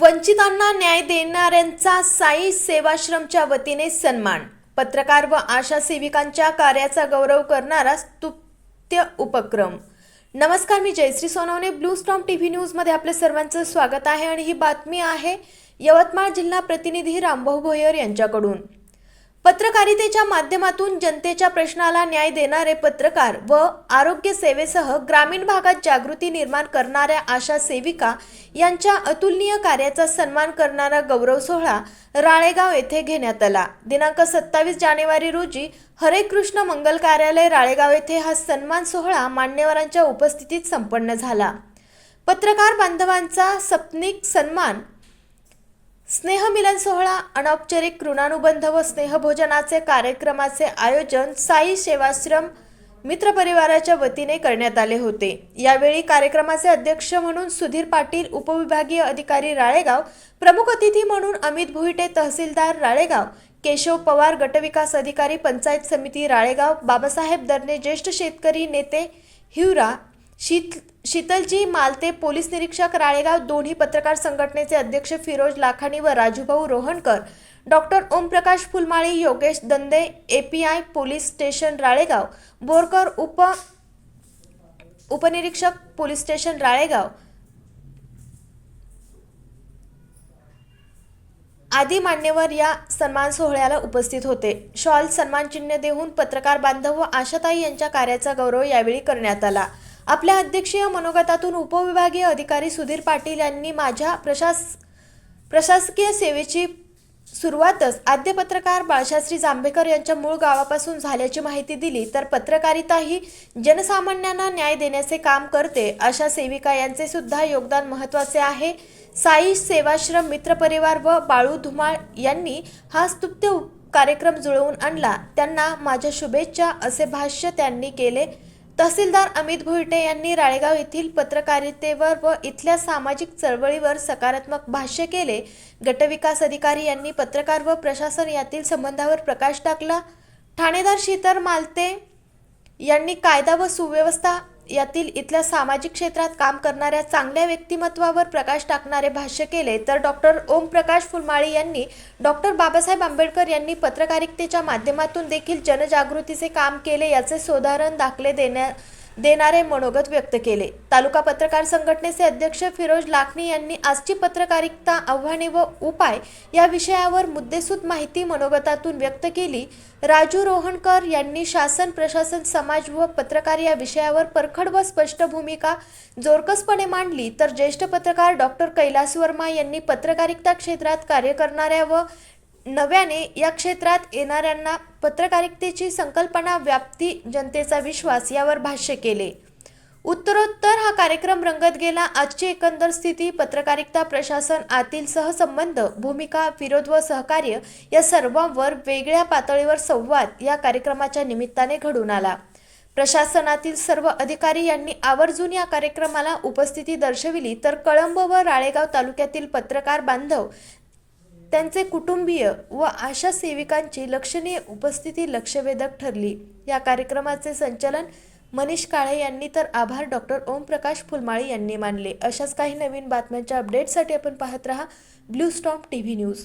वंचितांना न्याय देणाऱ्यांचा साई सेवाश्रमच्या वतीने सन्मान. पत्रकार व आशा सेविकांच्या कार्याचा गौरव करणारा स्तुत्य उपक्रम. नमस्कार, मी Jayashree Sonawane. Blue storm TV news मध्ये आपले सर्वांचं स्वागत आहे आणि ही बातमी आहे यवतमाळ जिल्हा प्रतिनिधी रामभाऊ भोयर यांच्याकडून. पत्रकारितेच्या माध्यमातून जनतेच्या प्रश्नाला न्याय देणारे पत्रकार व आरोग्य सेवेसह ग्रामीण भागात जागृती निर्माण करणाऱ्या आशा सेविका यांच्या अतुलनीय कार्याचा सन्मान करणारा गौरव सोहळा राळेगाव येथे घेण्यात आला. दिनांक 27 जानेवारी रोजी हरे कृष्ण मंगल कार्यालय राळेगाव येथे हा सन्मान सोहळा मान्यवरांच्या उपस्थितीत संपन्न झाला. पत्रकार बांधवांचा सपत्नीक सन्मान, स्नेहमिलन सोहळा, अनौपचारिक ऋणानुबंध व स्नेहभोजनाचे कार्यक्रमाचे आयोजन साई सेवाश्रम मित्रपरिवाराच्या वतीने करण्यात आले होते. यावेळी कार्यक्रमाचे अध्यक्ष म्हणून सुधीर पाटील, उपविभागीय अधिकारी राळेगाव, प्रमुख अतिथी म्हणून अमित भुईटे, तहसीलदार राळेगाव, केशव पवार, गटविकास अधिकारी, पंचायत समिती राळेगाव, बाबासाहेब दर्ने, ज्येष्ठ शेतकरी नेते हिवरा, शीतलजी मालते, पोलीस निरीक्षक राळेगाव, दोन्ही पत्रकार संघटनेचे अध्यक्ष फिरोज लाखानी व Rajubhau Rohankar, doctor Omprakash Phulmali, Yogesh Dande, API police station Ralegaon, Borkar उपनिरीक्षक पोलीस स्टेशन राळेगाव आदी मान्यवर या सन्मान सोहळ्याला उपस्थित होते. शॉल, सन्मान चिन्ह देऊन पत्रकार बांधव व आशाताई यांच्या कार्याचा गौरव यावेळी करण्यात आला. आपल्या अध्यक्षीय मनोगतातून उपविभागीय अधिकारी सुधीर पाटील यांनी माझ्या प्रशासकीय सेवेची सुरुवातच आद्य पत्रकार बाळशास्त्री जांभेकर यांच्या मूळ गावापासून झाल्याची माहिती दिली. तर पत्रकारिता ही जनसामान्यांना न्याय देण्याचे काम करते. अशा सेविका यांचे सुद्धा योगदान महत्त्वाचे आहे. साई सेवाश्रम मित्रपरिवार व बाळू धुमाळ यांनी हा स्तुत्य कार्यक्रम जुळवून आणला. त्यांना माझ्या शुभेच्छा, असे भाष्य त्यांनी केले. तहसीलदार अमित भुईटे यांनी राळेगाव येथील पत्रकारितेवर व इथल्या सामाजिक चळवळीवर सकारात्मक भाष्य केले. गटविकास अधिकारी यांनी पत्रकार व प्रशासन यातील संबंधावर प्रकाश टाकला. ठाणेदार शीतल मालते यांनी कायदा व सुव्यवस्था यातील इथल्या सामाजिक क्षेत्रात काम करणाऱ्या चांगल्या व्यक्तिमत्वावर प्रकाश टाकणारे भाष्य केले. तर डॉक्टर ओमप्रकाश फुलमाळी यांनी डॉक्टर बाबासाहेब आंबेडकर यांनी पत्रकारितेच्या माध्यमातून देखील जनजागृतीचे काम केले याचे सोदाहरण दाखले देणारे मनोगत व्यक्त केले. तालुका पत्रकार संघटनेचे अध्यक्ष फिरोज लाखनी यांनी आजची पत्रकारिता, आव्हाने व उपाय या विषयावर मुद्देसूद माहिती मनोगतातून व्यक्त केली. राजू रोहणकर यांनी शासन, प्रशासन, समाज व पत्रकार या विषयावर परखड व स्पष्ट भूमिका जोरकसपणे मांडली. तर ज्येष्ठ पत्रकार डॉक्टर कैलास वर्मा यांनी पत्रकारिता क्षेत्रात कार्य करणाऱ्या व नव्याने या क्षेत्रात येणाऱ्यांना पत्रकारितेची संकल्पना, व्याप्ती, जनतेचा विश्वास यावर भाष्य केले. उत्तरोत्तर हा कार्यक्रम रंगत गेला. आजची एकंदर स्थिती, पत्रकारिता, प्रशासन आतील सहसंबंध, भूमिका, विरोध व सहकार्य या सर्वांवर वेगळ्या पातळीवर संवाद या कार्यक्रमाच्या निमित्ताने घडून आला. प्रशासनातील सर्व अधिकारी यांनी आवर्जून या कार्यक्रमाला उपस्थिती दर्शविली. तर कळंब व राळेगाव तालुक्यातील पत्रकार बांधव, त्यांचे कुटुंबीय व आशा सेविकांची लक्षणीय उपस्थिती लक्षवेधक ठरली. या कार्यक्रमाचे संचालन मनीष काळे यांनी तर आभार डॉक्टर ओमप्रकाश फुलमाळी यांनी मानले. अशाच काही नवीन बातम्यांच्या अपडेटसाठी आपण पाहत रहा ब्लू स्टॉर्म टीव्ही न्यूज.